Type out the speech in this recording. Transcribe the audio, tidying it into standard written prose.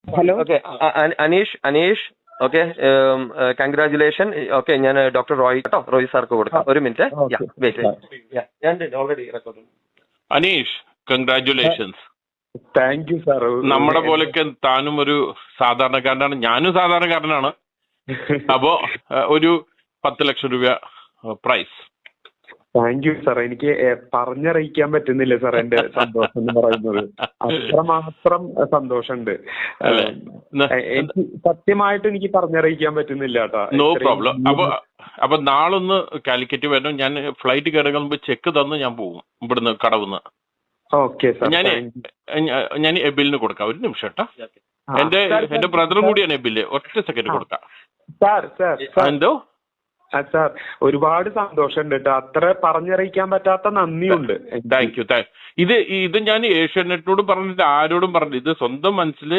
Hello. Okay, Aneesh okay, congratulation. Okay, ഞാൻ doctor Roy കേട്ടോ, റോയ് സാർക്ക് കൊടുക്കാം. ഒരു minute, already record. Aneesh, congratulations. Thank you sir. നമ്മുടെ പോലൊക്കെ താനും ഒരു സാധാരണക്കാരനാണ്, ഞാനും സാധാരണക്കാരനാണ്. അപ്പോ ഒരു 10 ലക്ഷം രൂപ പ്രൈസ്. Thank you sir. എനിക്ക് പറഞ്ഞറിയിക്കാൻ പറ്റുന്നില്ല സാർ എന്റെ സന്തോഷം എന്ന് പറയുന്നത്. അത്രമാത്രം സന്തോഷമുണ്ട്. എനിക്ക് സത്യമായിട്ട് എനിക്ക് പറഞ്ഞറിയിക്കാൻ പറ്റുന്നില്ല കേട്ടോ. No problem. അപ്പൊ നാളൊന്ന് കാലിക്കറ്റ് വരണം. ഞാൻ ഫ്ലൈറ്റ് കയറുമ്പോൾ ചെക്ക് തന്ന് ഞാൻ പോകും ഇവിടുന്ന്, കടവുന്ന്. Okay sir. ഞാൻ എബിലിന് കൊടുക്കാം. ഒരു നിമിഷം കേട്ടോ. എന്റെ ബ്രദറും കൂടിയാണ് എബില്. ഒറ്റ സെക്കൻഡ് കൊടുക്കാം. എന്തോ സാർ, ഒരുപാട് സന്തോഷമുണ്ട് കേട്ടോ. അത്ര പറഞ്ഞറിയിക്കാൻ പറ്റാത്ത നന്ദിയുണ്ട്. Thank you. ഇത് ഞാൻ ഏഷ്യാനെറ്റിനോടും പറഞ്ഞിട്ട് ആരോടും പറഞ്ഞില്ല. ഇത് സ്വന്തം മനസ്സിൽ